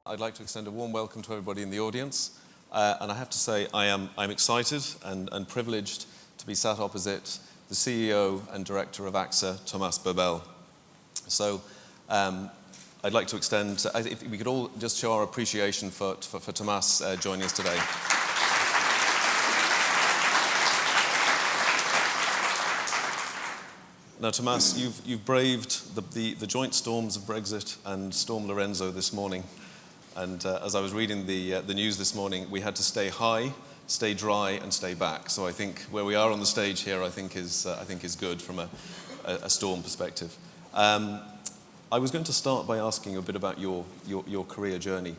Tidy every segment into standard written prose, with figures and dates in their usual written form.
I'd like to extend a warm welcome to everybody in the audience. And I have to say, I'm excited and privileged to be sat opposite the CEO and Director of Axa, Thomas Buberl. So I'd like to extend, if we could all just show our appreciation for Thomas joining us today. Now, Thomas, you've braved the joint storms of Brexit and Storm Lorenzo this morning. And as I was reading the news this morning, we had to stay high, stay dry, and stay back. So I think where we are on the stage here, I think is good from a storm perspective. I was going to start by asking you a bit about your career journey,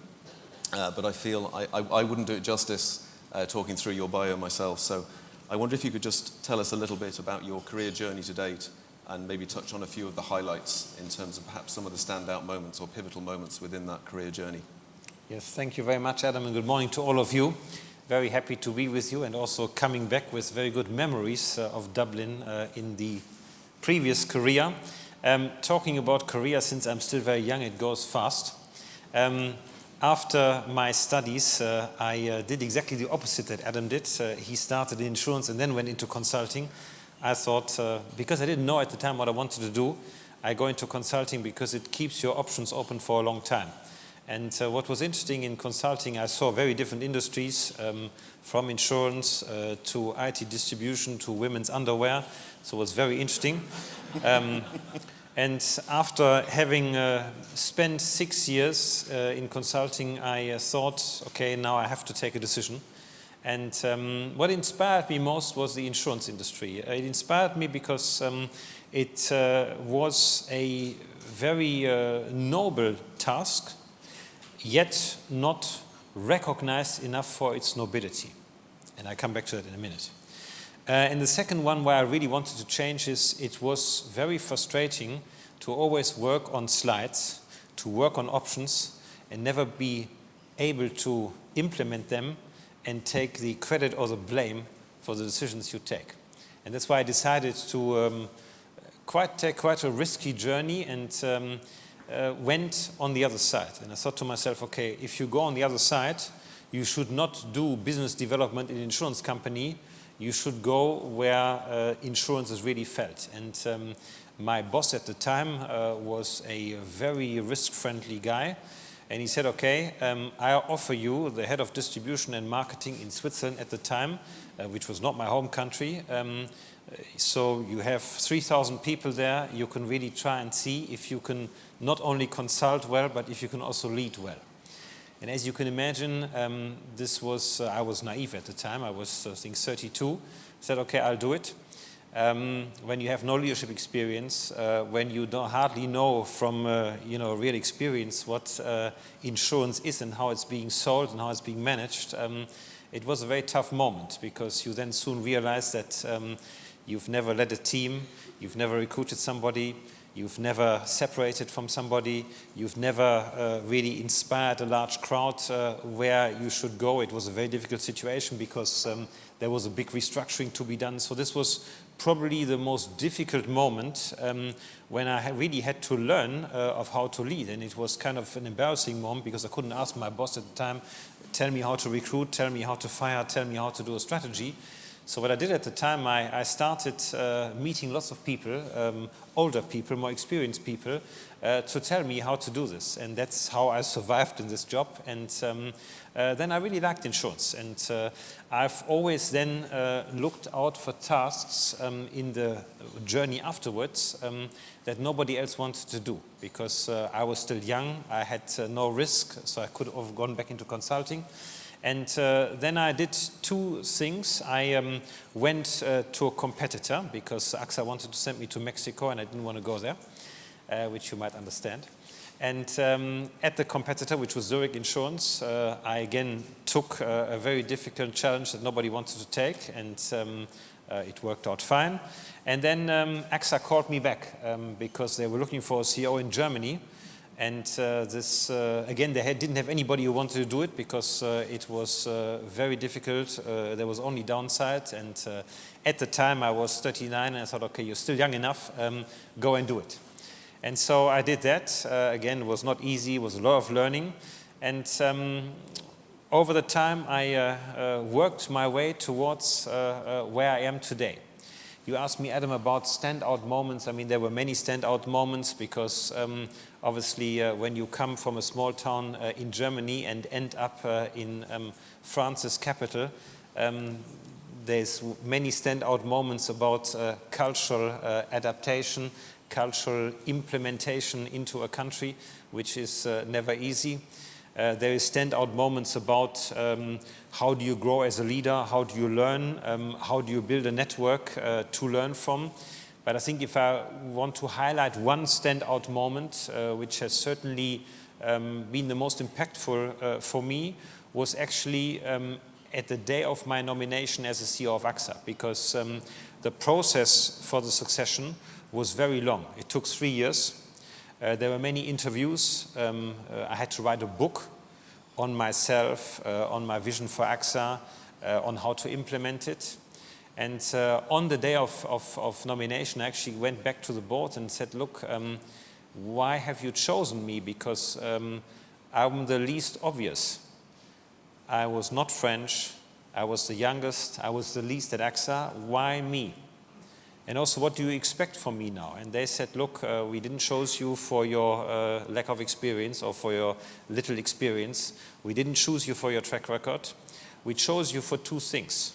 but I feel I wouldn't do it justice talking through your bio myself. So I wonder if you could just tell us a little bit about your career journey to date, and maybe touch on a few of the highlights in terms of perhaps some of the standout moments or pivotal moments within that career journey. Yes, thank you very much, Adam, and good morning to all of you. Very happy to be with you, and also coming back with very good memories of Dublin in the previous career. Talking about career, since I'm still very young, it goes fast. After my studies, I did exactly the opposite that Adam did. He started in insurance and then went into consulting. I thought, because I didn't know at the time what I wanted to do, I go into consulting because it keeps your options open for a long time. And what was interesting in consulting, I saw very different industries, from insurance to IT distribution to women's underwear. So it was very interesting. And after having spent 6 years in consulting, I thought, okay, now I have to take a decision. And what inspired me most was the insurance industry. It inspired me because it was a very noble task, yet not recognized enough for its nobility. And I'll come back to that in a minute. And the second one where I really wanted to change is it was very frustrating to always work on slides, to work on options, and never be able to implement them and take the credit or the blame for the decisions you take. And that's why I decided to take quite a risky journey and went on the other side. And I thought to myself, okay, if you go on the other side, you should not do business development in an insurance company. You should go where insurance is really felt. And my boss at the time was a very risk-friendly guy. And he said, okay, I offer you the head of distribution and marketing in Switzerland at the time, which was not my home country. So you have 3,000 people there. You can really try and see if you can not only consult well, but if you can also lead well. And as you can imagine, I was naive at the time. I was, I think, 32. I said, okay, I'll do it. When you have no leadership experience, when you hardly know from real experience what insurance is and how it's being sold and how it's being managed, it was a very tough moment, because you then soon realize that you've never led a team, you've never recruited somebody, you've never separated from somebody, you've never really inspired a large crowd where you should go. It was a very difficult situation because there was a big restructuring to be done. So this was probably the most difficult moment when I really had to learn of how to lead. And it was kind of an embarrassing moment because I couldn't ask my boss at the time, tell me how to recruit, tell me how to fire, tell me how to do a strategy. So what I did at the time, I started meeting lots of people, older people, more experienced people, to tell me how to do this. And that's how I survived in this job. And then I really liked insurance. And I've always then looked out for tasks in the journey afterwards that nobody else wanted to do. Because I was still young, I had no risk, so I could have gone back into consulting. And then I did two things. I went to a competitor because AXA wanted to send me to Mexico and I didn't want to go there, which you might understand. And at the competitor, which was Zurich Insurance, I again took a very difficult challenge that nobody wanted to take, and it worked out fine. And then AXA called me back because they were looking for a CEO in Germany. And again, they didn't have anybody who wanted to do it because it was very difficult. There was only downside. And at the time, I was 39, and I thought, okay, you're still young enough, go and do it. And so I did that. Again, it was not easy. It was a lot of learning. And over the time, I worked my way towards where I am today. You asked me, Adam, about standout moments. I mean, there were many standout moments because obviously when you come from a small town in Germany and end up in France's capital, there's many standout moments about cultural adaptation, cultural implementation into a country, which is never easy. There is standout moments about how do you grow as a leader, how do you learn, how do you build a network to learn from. But I think if I want to highlight one standout moment, which has certainly been the most impactful for me, was actually at the day of my nomination as a CEO of Axa, because the process for the succession was very long. It took 3 years. There were many interviews. I had to write a book on myself, on my vision for Axa, on how to implement it. And on the day of nomination, I actually went back to the board and said, look, why have you chosen me? Because I'm the least obvious. I was not French. I was the youngest. I was the least at Axa. Why me? And also, what do you expect from me now? And they said, look, we didn't choose you for your lack of experience or for your little experience. We didn't choose you for your track record. We chose you for 2 things.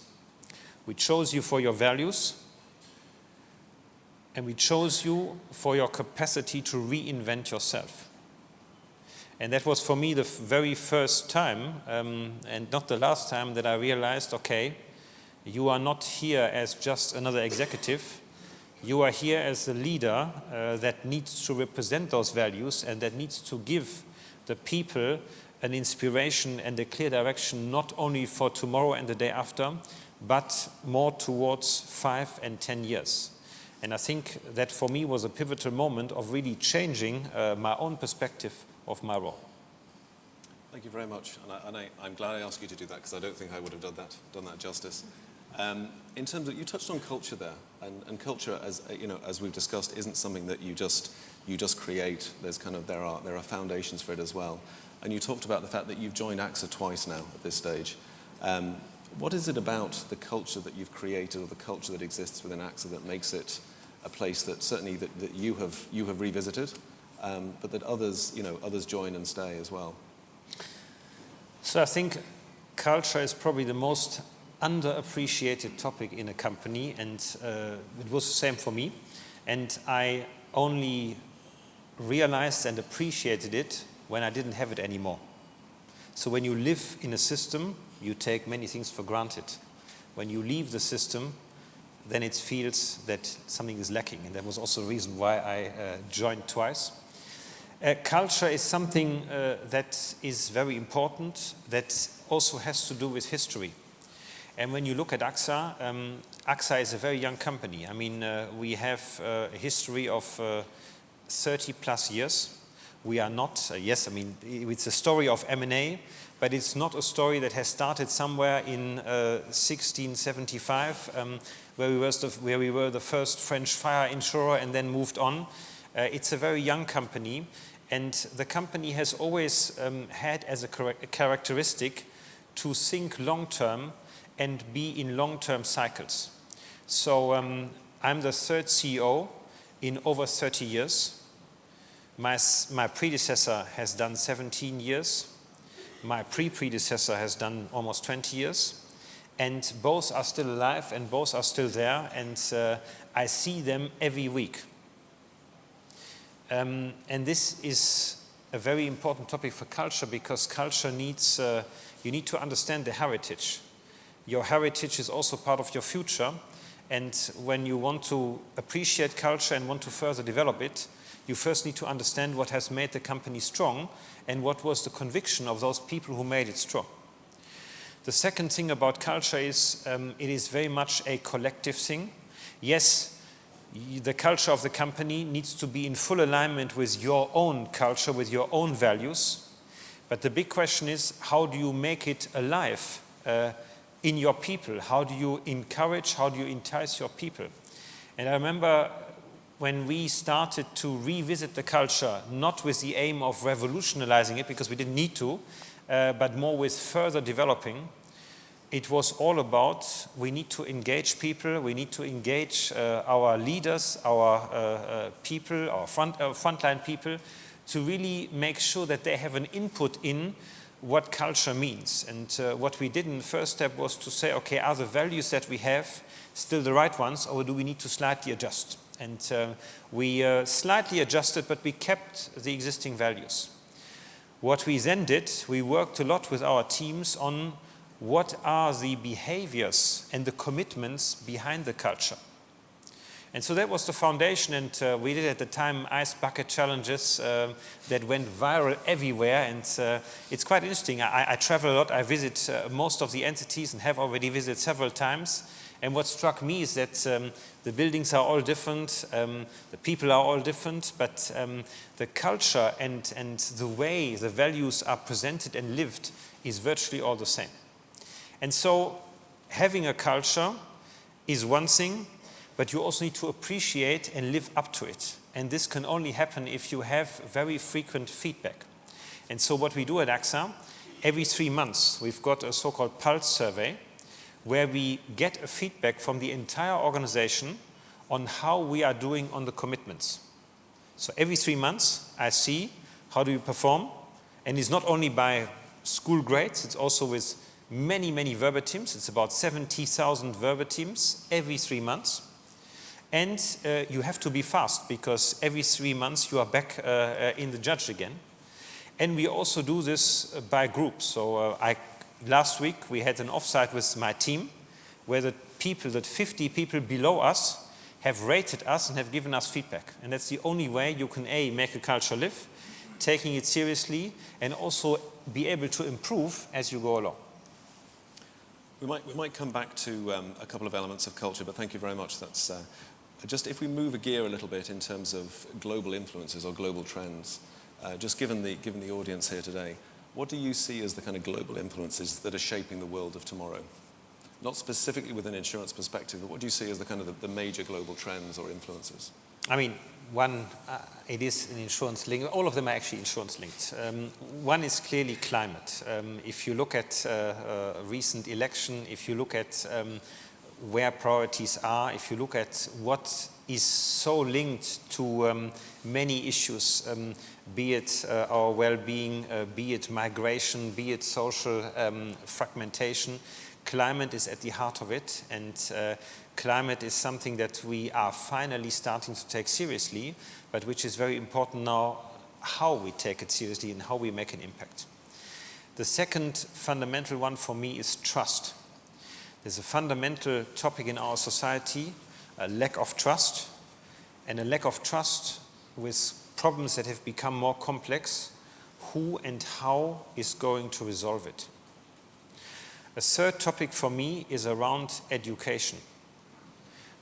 We chose you for your values, and we chose you for your capacity to reinvent yourself. And that was for me the very first time, and not the last time, that I realized, okay, you are not here as just another executive. You are here as a leader that needs to represent those values and that needs to give the people an inspiration and a clear direction, not only for tomorrow and the day after, but more towards 5 and 10 years. And I think that for me was a pivotal moment of really changing my own perspective of my role. Thank you very much, and I'm glad I asked you to do that because I don't think I would have done that justice. In terms of, you touched on culture there, and culture, as you know, as we've discussed, isn't something that you just create. There are foundations for it as well. And you talked about the fact that you've joined Axa twice now at this stage. What is it about the culture that you've created, or the culture that exists within Axa, that makes it a place that certainly that you have revisited, but that others join and stay as well? So I think culture is probably the most underappreciated topic in a company, and it was the same for me. And I only realized and appreciated it when I didn't have it anymore. So when you live in a system, you take many things for granted. When you leave the system, then it feels that something is lacking. And that was also the reason why I joined twice. Culture is something that is very important, that also has to do with history. And when you look at Axa, Axa is a very young company. I mean, we have a history of 30 plus years. We are not, yes, I mean, it's a story of M&A, but it's not a story that has started somewhere in 1675, where we were the first French fire insurer and then moved on. It's a very young company, and the company has always had as a characteristic to think long-term and be in long-term cycles. So I'm the third CEO in over 30 years. My predecessor has done 17 years. My pre-predecessor has done almost 20 years. And both are still alive and both are still there. And I see them every week. And this is a very important topic for culture, because culture needs, you need to understand the heritage. Your heritage is also part of your future. And when you want to appreciate culture and want to further develop it, you first need to understand what has made the company strong and what was the conviction of those people who made it strong. The second thing about culture is it is very much a collective thing. Yes, the culture of the company needs to be in full alignment with your own culture, with your own values. But the big question is, how do you make it alive in your people? How do you encourage, how do you entice your people? And I remember when we started to revisit the culture, not with the aim of revolutionizing it, because we didn't need to, but more with further developing, it was all about we need to engage people, we need to engage our leaders, our people, our frontline people, to really make sure that they have an input in what culture means. And what we did in the first step was to say, okay, are the values that we have still the right ones, or do we need to slightly adjust? And we slightly adjusted, but we kept the existing values. What we then did, we worked a lot with our teams on what are the behaviors and the commitments behind the culture. And so that was the foundation, and we did at the time ice bucket challenges that went viral everywhere, and it's quite interesting. I travel a lot, I visit most of the entities and have already visited several times, and what struck me is that the buildings are all different, the people are all different, but the culture and the way the values are presented and lived is virtually all the same. And so having a culture is one thing, but you also need to appreciate and live up to it. And this can only happen if you have very frequent feedback. And so what we do at AXA, every 3 months, we've got a so-called pulse survey, where we get a feedback from the entire organization on how we are doing on the commitments. So every 3 months, I see how do we perform, and it's not only by school grades, it's also with many, many verbatims. It's about 70,000 verbatims every 3 months. And you have to be fast, because every 3 months you are back in the judge again. And we also do this by groups. So last week we had an offsite with my team, where the 50 people below us have rated us and have given us feedback. And that's the only way you can make a culture live, taking it seriously, and also be able to improve as you go along. We might come back to a couple of elements of culture, but thank you very much. That's just if we move a gear a little bit in terms of global influences or global trends, just given the audience here today, what do you see as the kind of global influences that are shaping the world of tomorrow? Not specifically with an insurance perspective, but what do you see as the kind of the major global trends or influences? I mean, one, it is an insurance link. All of them are actually insurance linked. One is clearly climate. If you look at recent election, if you look at where priorities are, if you look at what is so linked to many issues, be it our well-being, be it migration, be it social fragmentation, climate is at the heart of it, and climate is something that we are finally starting to take seriously, but which is very important now, how we take it seriously and how we make an impact. The second fundamental one for me is trust. There's a fundamental topic in our society, a lack of trust, and a lack of trust with problems that have become more complex. Who and how is going to resolve it? A third topic for me is around education.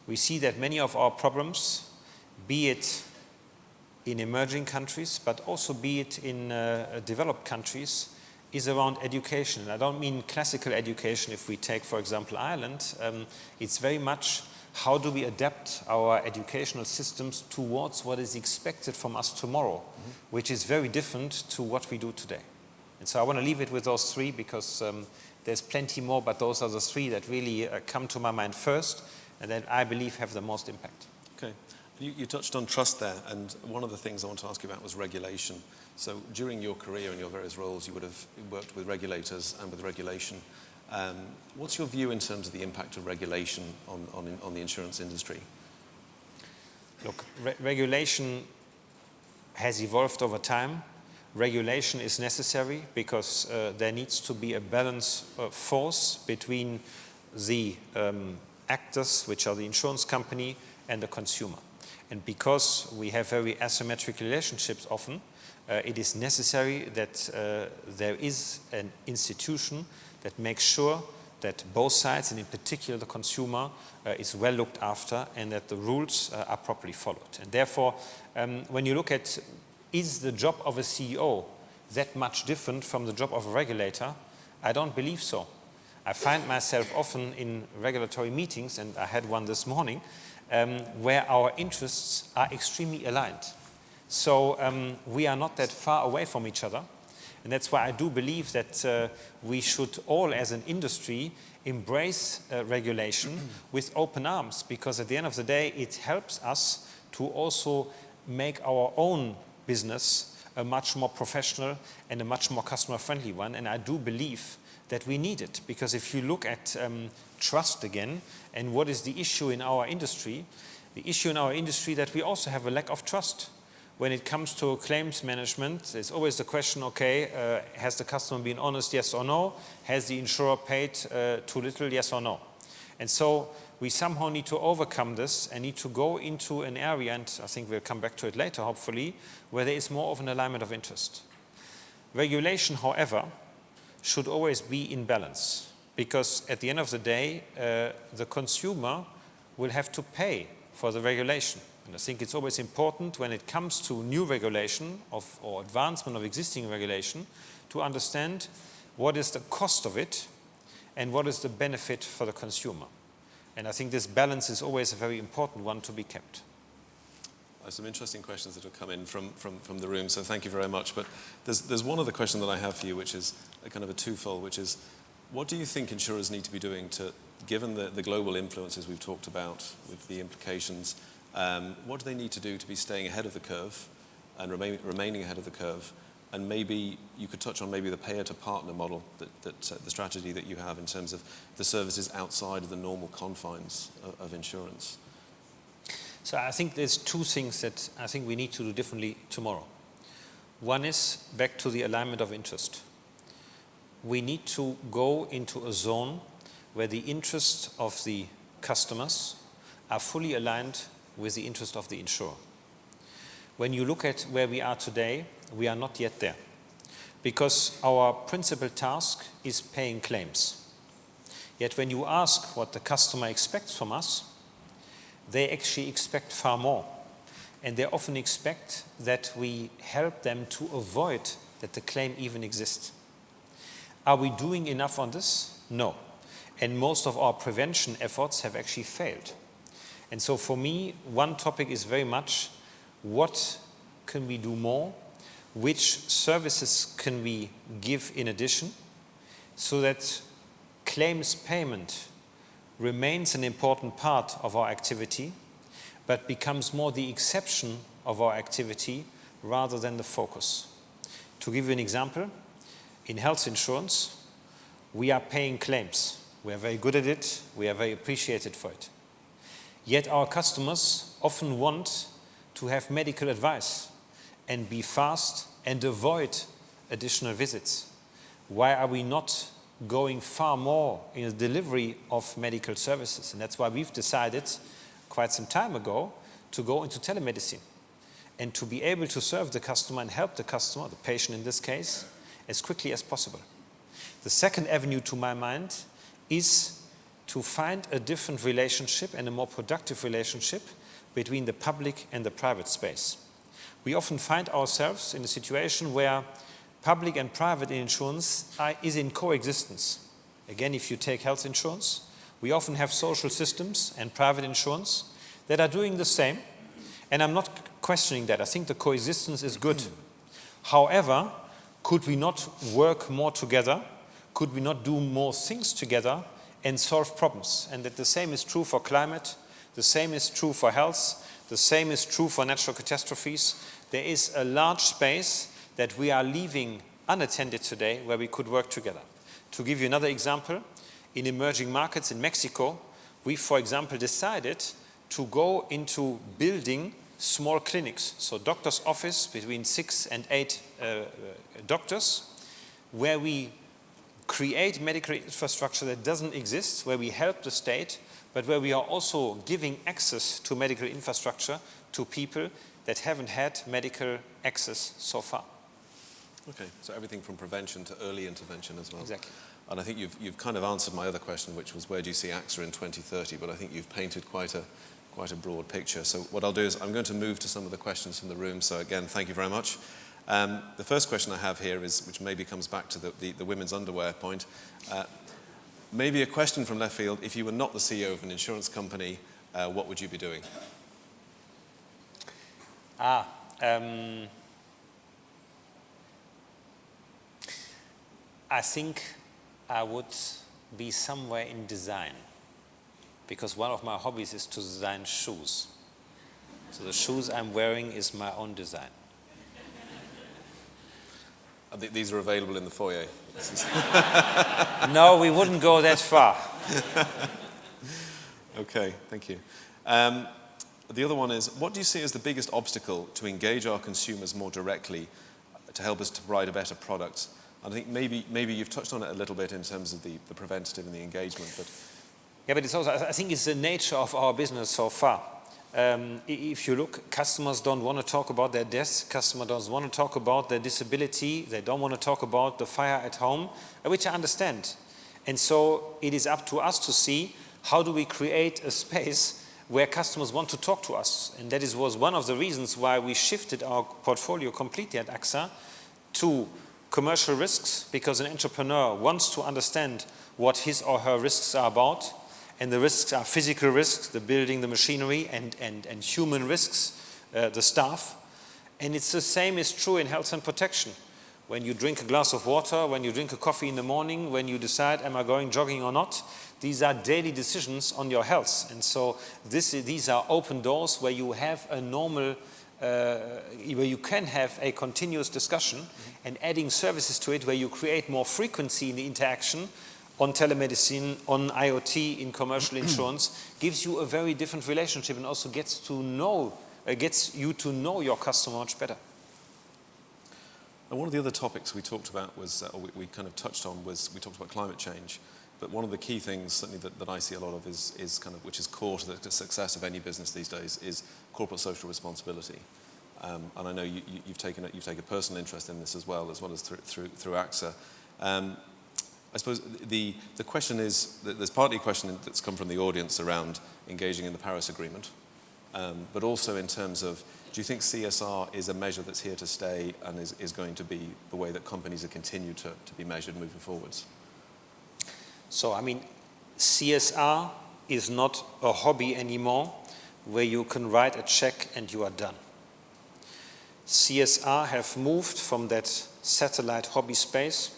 We see that many of our problems, be it in emerging countries, but also be it in developed countries, is around education. And I don't mean classical education. If we take, for example, Ireland, it's very much how do we adapt our educational systems towards what is expected from us tomorrow, which is very different to what we do today. And so I want to leave it with those three, because there's plenty more, but those are the three that really come to my mind first, and that I believe have the most impact. Okay. You touched on trust there, and one of the things I want to ask you about was regulation. So during your career and your various roles, you would have worked with regulators and with regulation. What's your view in terms of the impact of regulation on the insurance industry? Look, regulation has evolved over time. Regulation is necessary because there needs to be a balance force between the actors, which are the insurance company, and the consumer. And because we have very asymmetric relationships often, it is necessary that there is an institution that makes sure that both sides, and in particular the consumer, is well looked after, and that the rules are properly followed. And therefore, when you look at is the job of a CEO that much different from the job of a regulator, I don't believe so. I find myself often in regulatory meetings, and I had one this morning, where our interests are extremely aligned. So we are not that far away from each other. And that's why I do believe that we should all, as an industry, embrace regulation with open arms, because at the end of the day, it helps us to also make our own business a much more professional and a much more customer-friendly one. And I do believe that we need it, because if you look at trust again, and what is the issue in our industry, the issue in our industry that we also have a lack of trust. When it comes to claims management, there's always the question, okay, has the customer been honest, yes or no? Has the insurer paid too little, yes or no? And so we somehow need to overcome this and need to go into an area, and I think we'll come back to it later, hopefully, where there is more of an alignment of interest. Regulation, however, should always be in balance, because at the end of the day, the consumer will have to pay for the regulation. And I think it's always important when it comes to new regulation or advancement of existing regulation to understand what is the cost of it and what is the benefit for the consumer. And I think this balance is always a very important one to be kept. Some interesting questions that have come in from the room, so thank you very much. But there's one other question that I have for you, which is a kind of a twofold, which is, what do you think insurers need to be doing to, given the global influences we've talked about with the implications, what do they need to do to be staying ahead of the curve and remaining ahead of the curve? And maybe you could touch on maybe the payer-to-partner model, that the strategy that you have in terms of the services outside of the normal confines of insurance. So I think there's two things that I think we need to do differently tomorrow. One is back to the alignment of interest. We need to go into a zone where the interests of the customers are fully aligned with the interest of the insurer. When you look at where we are today, we are not yet there, because our principal task is paying claims. Yet when you ask what the customer expects from us, they actually expect far more. And they often expect that we help them to avoid that the claim even exists. Are we doing enough on this? No. And most of our prevention efforts have actually failed. And so for me, one topic is very much, what can we do more? Which services can we give in addition, so that claims payment remains an important part of our activity, but becomes more the exception of our activity rather than the focus. To give you an example, in health insurance, we are paying claims. We are very good at it. We are very appreciated for it. Yet our customers often want to have medical advice and be fast and avoid additional visits. Why are we not going far more in the delivery of medical services? And that's why we've decided quite some time ago to go into telemedicine and to be able to serve the customer and help the customer, the patient in this case, as quickly as possible. The second avenue to my mind is to find a different relationship and a more productive relationship between the public and the private space. We often find ourselves in a situation where public and private insurance is in coexistence. Again, if you take health insurance, we often have social systems and private insurance that are doing the same. And I'm not questioning that. I think the coexistence is good. However, could we not work more together? Could we not do more things together and solve problems? And that the same is true for climate, the same is true for health, the same is true for natural catastrophes. There is a large space that we are leaving unattended today where we could work together. To give you another example, in emerging markets in Mexico, we, for example, decided to go into building small clinics, so doctor's office between 6 and 8 doctors, where we create medical infrastructure that doesn't exist, where we help the state, but where we are also giving access to medical infrastructure to people that haven't had medical access so far. Okay, so everything from prevention to early intervention as well. Exactly. And I think you've kind of answered my other question, which was, where do you see AXA in 2030? But I think you've painted quite a broad picture. So what I'll do is I'm going to move to some of the questions from the room. So again, thank you very much. The first question I have here is, which maybe comes back to the women's underwear point. Maybe a question from left field: if you were not the CEO of an insurance company, what would you be doing? I think I would be somewhere in design, because one of my hobbies is to design shoes. So the shoes I'm wearing is my own design. These are available in the foyer. No, we wouldn't go that far. Okay, thank you. The other one is, what do you see as the biggest obstacle to engage our consumers more directly to help us to provide a better product? And I think maybe you've touched on it a little bit in terms of the preventative and the engagement, but... Yeah, but it's also, I think it's the nature of our business so far. If you look, customers don't want to talk about their deaths, customers don't want to talk about their disability, they don't want to talk about the fire at home, which I understand. And so it is up to us to see how do we create a space where customers want to talk to us. And that was one of the reasons why we shifted our portfolio completely at Axa to commercial risks, because an entrepreneur wants to understand what his or her risks are about. And the risks are physical risks, the building, the machinery, and human risks, the staff. And it's the same is true in health and protection. When you drink a glass of water, when you drink a coffee in the morning, when you decide, am I going jogging or not? These are daily decisions on your health. And so these are open doors where you have a normal, where you can have a continuous discussion, and adding services to it where you create more frequency in the interaction on telemedicine, on IoT, in commercial insurance, gives you a very different relationship and also gets you to know your customer much better. And one of the other topics we talked about was, or we kind of touched on, was we talked about climate change. But one of the key things, certainly that I see a lot of, is kind of, which is core to the success of any business these days, is corporate social responsibility. And I know you've taken a personal interest in this as well as through Axa. I suppose the question is, there's partly a question that's come from the audience around engaging in the Paris Agreement, but also in terms of, do you think CSR is a measure that's here to stay and is going to be the way that companies are continued to be measured moving forwards? So, I mean, CSR is not a hobby anymore where you can write a check and you are done. CSR have moved from that satellite hobby space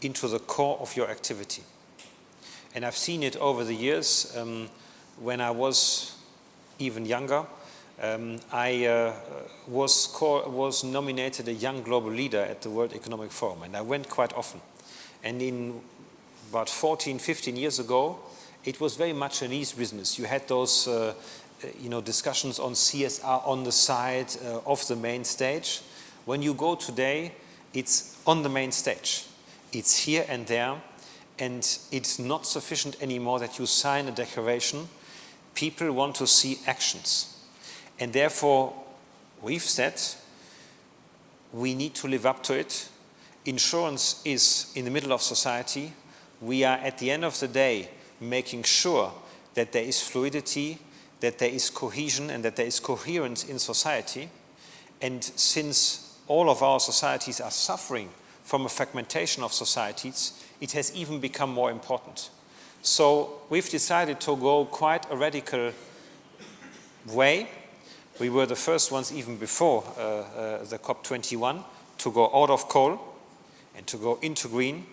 into the core of your activity. And I've seen it over the years. When I was even younger, I was nominated a young global leader at the World Economic Forum, and I went quite often. And in about 14, 15 years ago, it was very much an easy business. You had those discussions on CSR on the side of the main stage. When you go today, it's on the main stage. It's here and there, and it's not sufficient anymore that you sign a declaration. People want to see actions. And therefore, we've said we need to live up to it. Insurance is in the middle of society. We are, at the end of the day, making sure that there is fluidity, that there is cohesion, and that there is coherence in society. And since all of our societies are suffering from a fragmentation of societies, it has even become more important. So we've decided to go quite a radical way. We were the first ones, even before the COP21, to go out of coal and to go into green.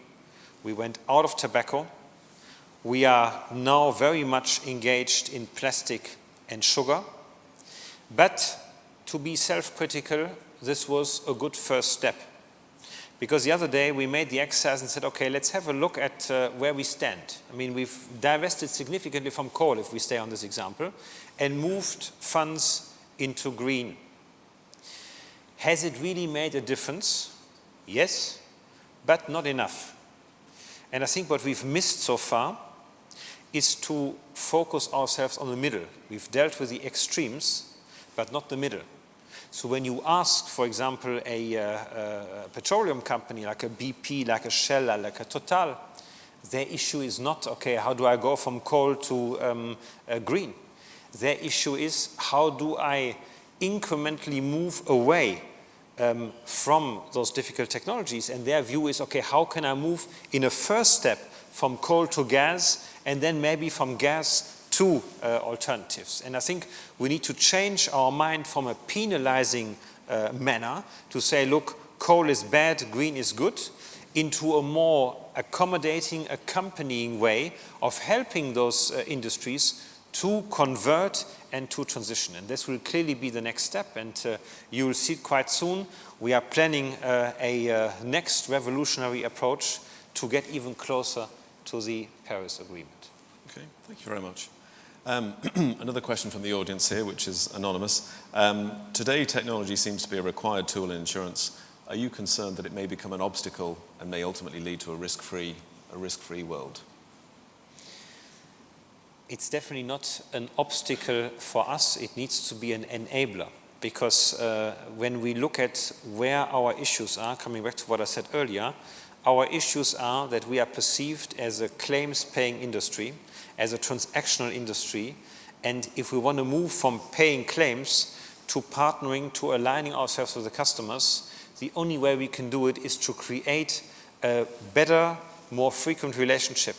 We went out of tobacco. We are now very much engaged in plastic and sugar. But to be self-critical, this was a good first step. Because the other day we made the exercise and said, okay, let's have a look at where we stand. I mean, we've divested significantly from coal, if we stay on this example, and moved funds into green. Has it really made a difference? Yes, but not enough. And I think what we've missed so far is to focus ourselves on the middle. We've dealt with the extremes, but not the middle. So when you ask, for example, a petroleum company like a BP, like a Shell, like a Total, their issue is not, okay, how do I go from coal to green? Their issue is, how do I incrementally move away from those difficult technologies? And their view is, okay, how can I move in a first step from coal to gas, and then maybe from gas to alternatives. And I think we need to change our mind from a penalizing manner to say, look, coal is bad, green is good, into a more accommodating, accompanying way of helping those industries to convert and to transition. And this will clearly be the next step, and you will see it quite soon. We are planning a next revolutionary approach to get even closer to the Paris Agreement. Okay, thank you very much. Another question from the audience here, which is anonymous. Today, technology seems to be a required tool in insurance. Are you concerned that it may become an obstacle and may ultimately lead to a risk-free world? It's definitely not an obstacle for us. It needs to be an enabler, because when we look at where our issues are, coming back to what I said earlier, our issues are that we are perceived as a claims-paying industry, as a transactional industry, and if we want to move from paying claims to partnering, to aligning ourselves with the customers, the only way we can do it is to create a better, more frequent relationship.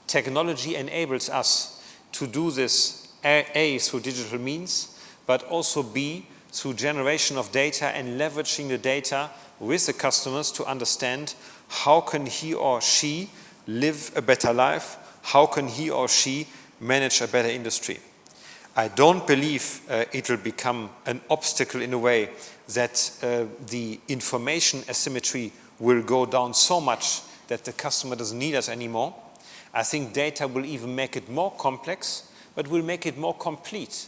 Technology enables us to do this, A, through digital means, but also B, through generation of data and leveraging the data with the customers to understand how can he or she live a better life, how can he or she manage a better industry. I don't believe it will become an obstacle in a way that the information asymmetry will go down so much that the customer doesn't need us anymore. I think data will even make it more complex, but will make it more complete.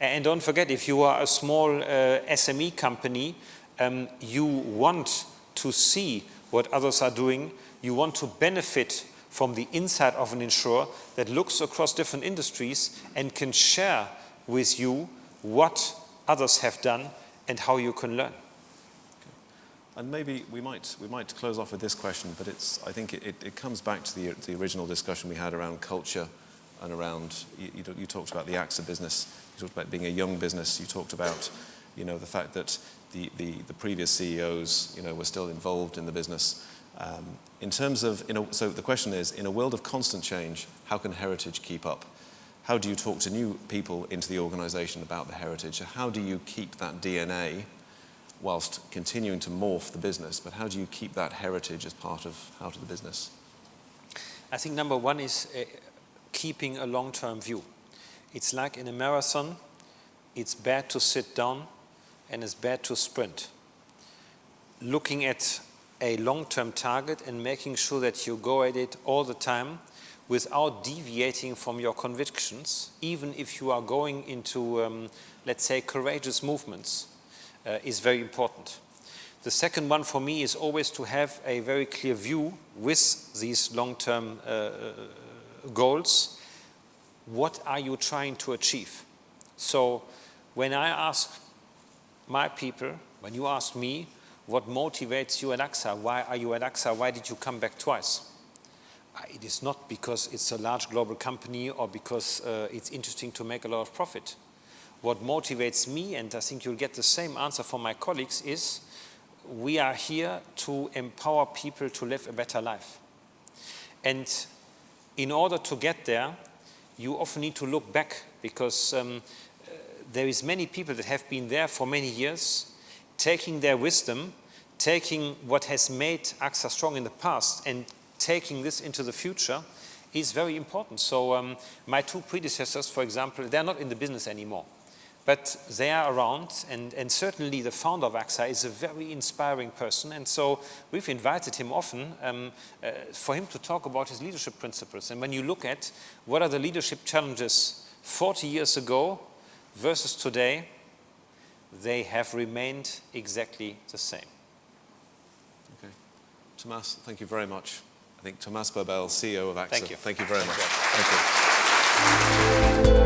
And don't forget, if you are a small SME company, you want to see what others are doing. You want to benefit from the insight of an insurer that looks across different industries and can share with you what others have done and how you can learn. And maybe we might close off with this question, but I think it comes back to the original discussion we had around culture and around, you talked about the Axa business, you talked about being a young business, you talked about the fact that the previous CEOs were still involved in the business. In terms of, so the question is, in a world of constant change, how can heritage keep up? How do you talk to new people into the organization about the heritage? How do you keep that DNA whilst continuing to morph the business, but how do you keep that heritage as part of the business? I think number one is keeping a long-term view. It's like in a marathon, it's bad to sit down and it's bad to sprint. Looking at a long-term target and making sure that you go at it all the time without deviating from your convictions, even if you are going into, let's say, courageous movements, is very important. The second one for me is always to have a very clear view with these long-term goals. What are you trying to achieve? So when I ask my people, when you ask me, what motivates you at Axa? Why are you at Axa? Why did you come back twice? It is not because it's a large global company or because it's interesting to make a lot of profit. What motivates me, and I think you'll get the same answer from my colleagues, is we are here to empower people to live a better life. And in order to get there, you often need to look back, because there is many people that have been there for many years, taking their wisdom, taking what has made Axa strong in the past and taking this into the future is very important. So my two predecessors, for example, they're not in the business anymore. But they are around, and certainly the founder of Axa is a very inspiring person. And so we've invited him often for him to talk about his leadership principles. And when you look at what are the leadership challenges 40 years ago versus today, they have remained exactly the same. Okay. Thomas, thank you very much. I think Thomas Buberl, CEO of Axa. Thank you. Thank you very much. Thank you.